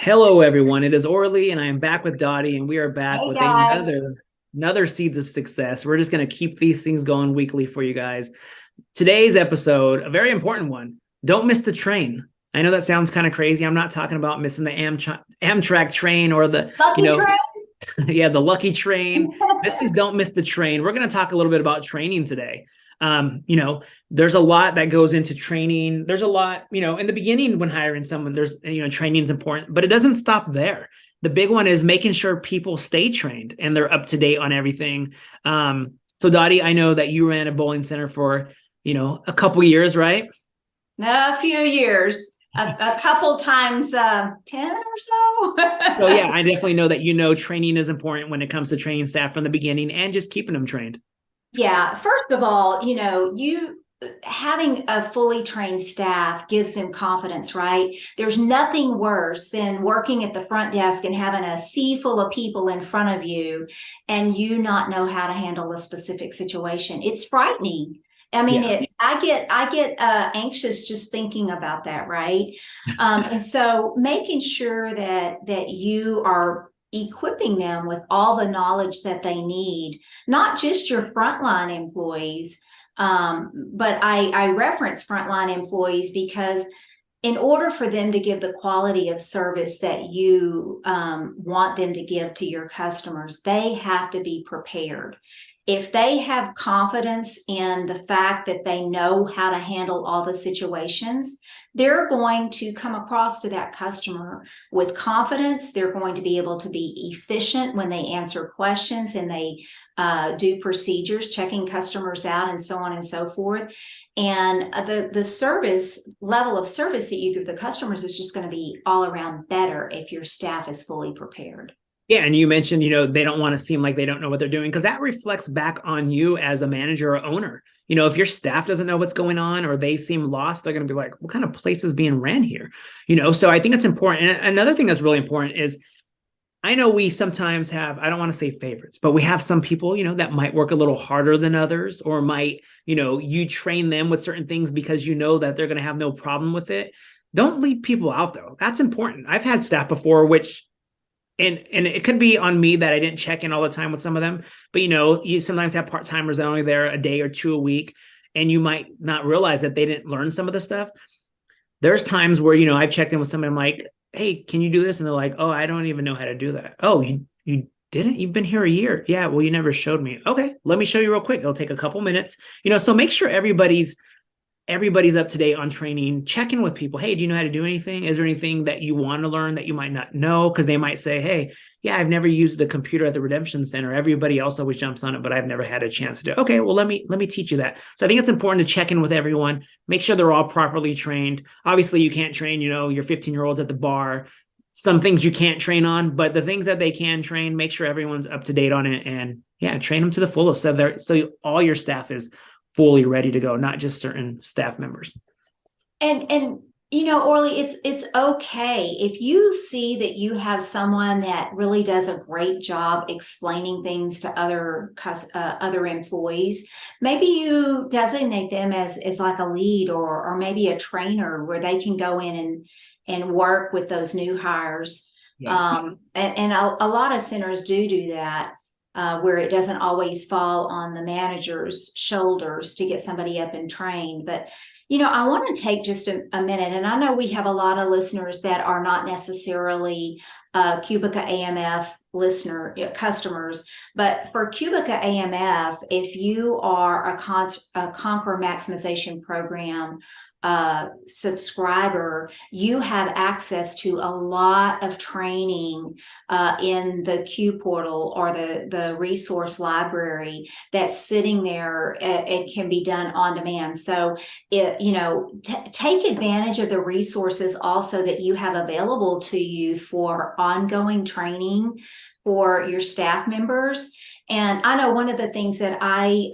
Hello, everyone. It is Orly, and I am back with Dottie, and we are back Hey with guys. another Seeds of Success. We're just going to keep these things going weekly for you guys. Today's episode, a very important one. Don't miss the train. I know that sounds kind of crazy. I'm not talking about missing the Amtrak train or the, you Lucky know, Train. yeah, the lucky train. This is don't miss the train. We're going to talk a little bit about training today. You know, there's a lot that goes into training. There's a lot, in the beginning when hiring someone, there's, training is important, but it doesn't stop there. The big one is making sure people stay trained and they're up to date on everything. So Dottie, I know that you ran a bowling center for, a couple years, right? A few years, a couple times, 10 or So so. yeah, I definitely know that training is important when it comes to training staff from the beginning and just keeping them trained. Yeah, first of all, you having a fully trained staff gives them confidence, right? There's nothing worse than working at the front desk and having a sea full of people in front of you and you not know how to handle a specific situation. It's frightening. I mean, Yeah. I get anxious just thinking about that, right? And so making sure that you are equipping them with all the knowledge that they need, not just your frontline employees, but I reference frontline employees because in order for them to give the quality of service that you want them to give to your customers, they have to be prepared. If they have confidence in the fact that they know how to handle all the situations, they're going to come across to that customer with confidence. They're going to be able to be efficient when they answer questions and they do procedures, checking customers out, and so on and so forth. And the service level of service that you give the customers is just going to be all around better if your staff is fully prepared. Yeah, and you mentioned, they don't want to seem like they don't know what they're doing because that reflects back on you as a manager or owner. If your staff doesn't know what's going on or they seem lost, they're going to be like, what kind of place is being ran here? So I think it's important. And another thing that's really important is I know we sometimes have, I don't want to say favorites, but we have some people, that might work a little harder than others or might, you train them with certain things because you know that they're going to have no problem with it. Don't leave people out though. That's important. I've had staff before, which and it could be on me that I didn't check in all the time with some of them. But you sometimes have part timers that are only there a day or two a week, and you might not realize that they didn't learn some of the stuff. There's times where I've checked in with someone. I'm like, "Hey, can you do this?" And they're like, "Oh, I don't even know how to do that." "Oh, you didn't? You've been here a year." "Yeah, well, you never showed me." "Okay, let me show you real quick. It'll take a couple minutes." So make sure everybody's up to date on training. Check in with people. Hey, do you know how to do anything? Is there anything that you want to learn that you might not know? Because they might say, hey, yeah, I've never used the computer at the redemption center. Everybody else always jumps on it, but I've never had a chance to do it. Okay, well, let me teach you that. So I think it's important to check in with everyone, make sure they're all properly trained. Obviously, you can't train, your 15-year-olds at the bar. Some things you can't train on, but the things that they can train, make sure everyone's up to date on it, and yeah, train them to the fullest. So all your staff is fully ready to go, not just certain staff members. And Orly, it's okay if you see that you have someone that really does a great job explaining things to other employees. Maybe you designate them as like a lead or maybe a trainer where they can go in and work with those new hires. Yeah. And a lot of centers do that. Where it doesn't always fall on the manager's shoulders to get somebody up and trained. But I want to take just a minute, and I know we have a lot of listeners that are not necessarily Cubica AMF customers, but for Cubica AMF, if you are a Conquer Maximization Program subscriber, you have access to a lot of training in the Q portal or the resource library that's sitting there. It can be done on demand. So take advantage of the resources also that you have available to you for ongoing training for your staff members. And I know one of the things that I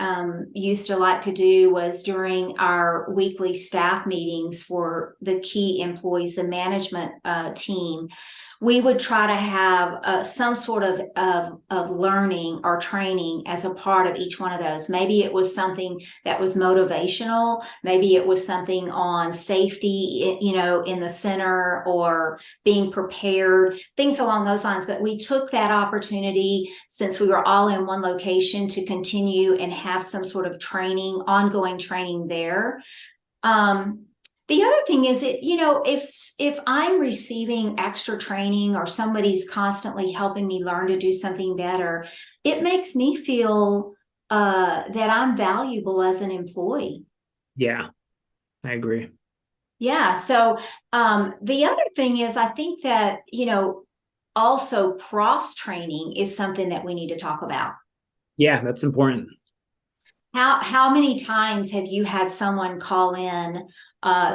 used to like to do was during our weekly staff meetings for the key employees, the management team, we would try to have some sort of learning or training as a part of each one of those. Maybe it was something that was motivational. Maybe it was something on safety, in the center, or being prepared, things along those lines. But we took that opportunity, since we were all in one location, to continue and have some sort of training, ongoing training there. The other thing is if I'm receiving extra training, or somebody's constantly helping me learn to do something better, it makes me feel that I'm valuable as an employee. Yeah, I agree. Yeah. So the other thing is, I think that, also cross training is something that we need to talk about. Yeah, that's important. How many times have you had someone call in,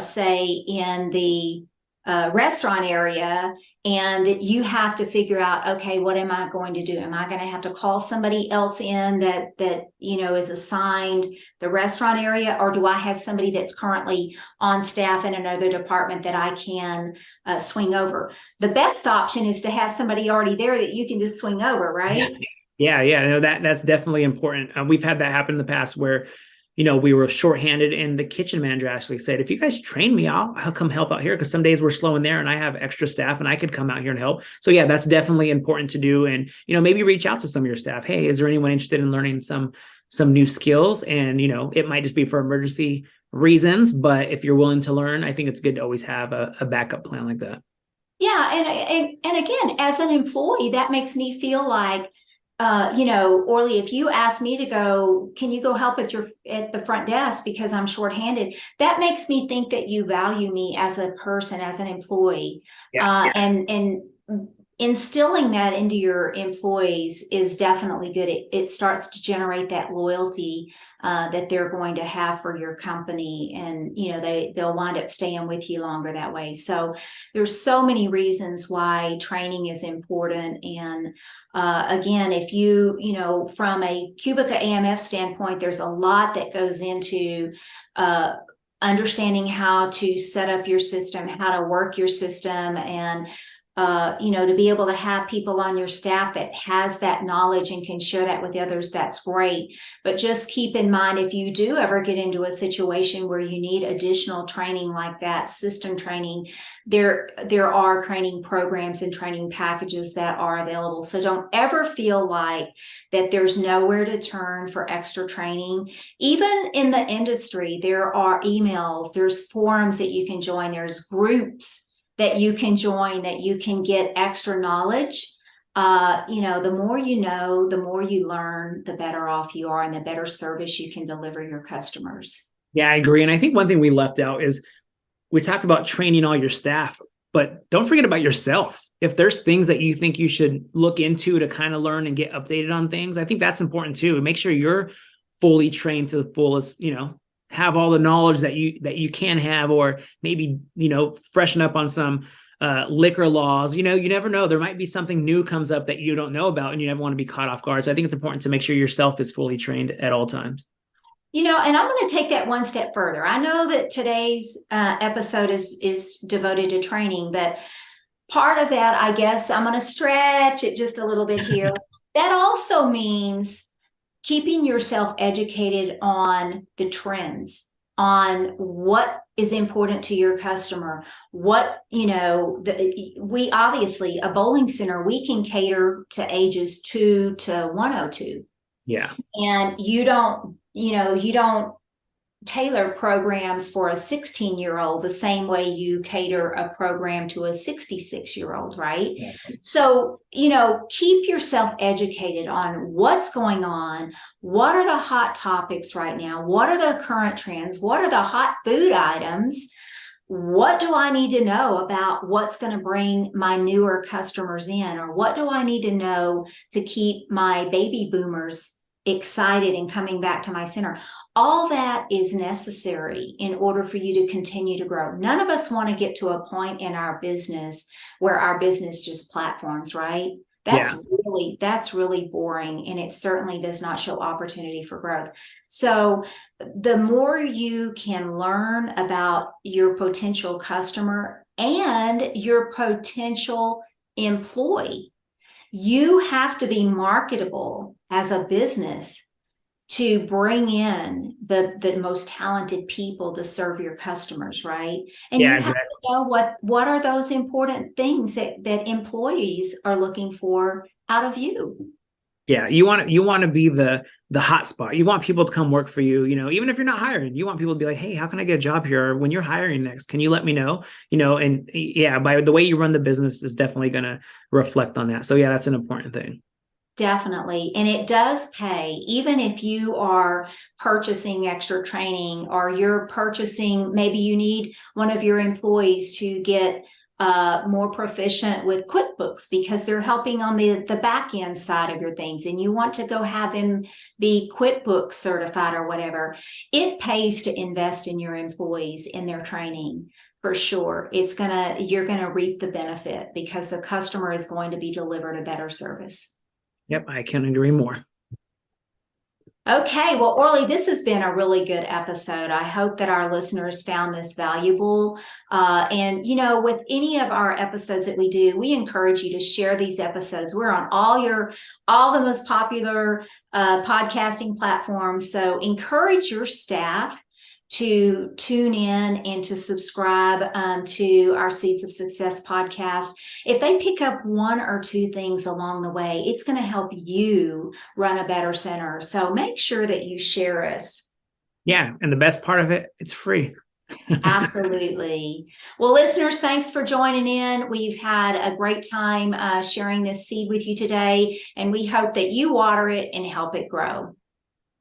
say in the restaurant area, and you have to figure out, okay, what am I going to do? Am I going to have to call somebody else in that is assigned the restaurant area, or do I have somebody that's currently on staff in another department that I can swing over? The best option is to have somebody already there that you can just swing over, right? Yeah. No, that's definitely important. We've had that happen in the past where, we were shorthanded, and the kitchen manager actually said, "If you guys train me, I'll come help out here, because some days we're slow in there, and I have extra staff, and I could come out here and help." So yeah, that's definitely important to do, and maybe reach out to some of your staff. Hey, is there anyone interested in learning some new skills? And it might just be for emergency reasons, but if you're willing to learn, I think it's good to always have a backup plan like that. Yeah, and again, as an employee, that makes me feel like, Orly, if you ask me to go, can you go help at the front desk because I'm shorthanded? That makes me think that you value me as a person, as an employee. Yeah. And instilling that into your employees is definitely good. It starts to generate that loyalty that they're going to have for your company, and they'll wind up staying with you longer that way. So there's so many reasons why training is important. And again, if from a Cubica AMF standpoint, there's a lot that goes into understanding how to set up your system, how to work your system, and to be able to have people on your staff that has that knowledge and can share that with others, that's great. But just keep in mind, if you do ever get into a situation where you need additional training like that, system training, there are training programs and training packages that are available. So don't ever feel like that there's nowhere to turn for extra training. Even in the industry, there are emails, there's forums that you can join, there's groups that you can join, that you can get extra knowledge. The more you know, the more you learn, the better off you are, and the better service you can deliver your customers. Yeah, I agree. And I think one thing we left out is we talked about training all your staff, but don't forget about yourself. If there's things that you think you should look into to kind of learn and get updated on things, I think that's important too. Make sure you're fully trained to the fullest, have all the knowledge that you can have, or maybe freshen up on some liquor laws. You never know, there might be something new comes up that you don't know about, and you never want to be caught off guard. So I think it's important to make sure yourself is fully trained at all times. And I'm going to take that one step further. I know that today's episode is devoted to training, but part of that, I guess I'm going to stretch it just a little bit here. That also means keeping yourself educated on the trends, on what is important to your customer. We obviously, a bowling center, we can cater to ages 2 to 102. Yeah. And you don't tailor programs for a 16-year-old the same way you cater a program to a 66-year-old, right? Yeah. So, keep yourself educated on what's going on. What are the hot topics right now? What are the current trends? What are the hot food items? What do I need to know about what's going to bring my newer customers in? Or what do I need to know to keep my baby boomers excited and coming back to my center? All that is necessary in order for you to continue to grow. None of us want to get to a point in our business where our business just platforms, right? That's really boring, and it certainly does not show opportunity for growth. So the more you can learn about your potential customer and your potential employ. You have to be marketable as a business to bring in the most talented people to serve your customers, right? And Yeah, you have exactly. to know what are those important things that employees are looking for out of you. Yeah, you want to be the hot spot. You want people to come work for you, even if you're not hiring. You want people to be like, "Hey, how can I get a job here? Or when you're hiring next, can you let me know?" And yeah, by the way you run the business is definitely going to reflect on that. So yeah, that's an important thing. Definitely. And it does pay, even if you are purchasing extra training or you're purchasing, maybe you need one of your employees to get more proficient with QuickBooks because they're helping on the back end side of your things and you want to go have them be QuickBooks certified or whatever. It pays to invest in your employees in their training. For sure. You're gonna reap the benefit because the customer is going to be delivered a better service. Yep, I can't agree more. Okay, well, Orly, this has been a really good episode. I hope that our listeners found this valuable. With any of our episodes that we do, we encourage you to share these episodes. We're on all the most popular podcasting platforms. So encourage your staff to tune in and to subscribe to our Seeds of Success podcast. If they pick up one or two things along the way, it's going to help you run a better center. So make sure that you share us. Yeah, and the best part of it, it's free. Absolutely. Well, listeners, thanks for joining in. We've had a great time sharing this seed with you today, and we hope that you water it and help it grow.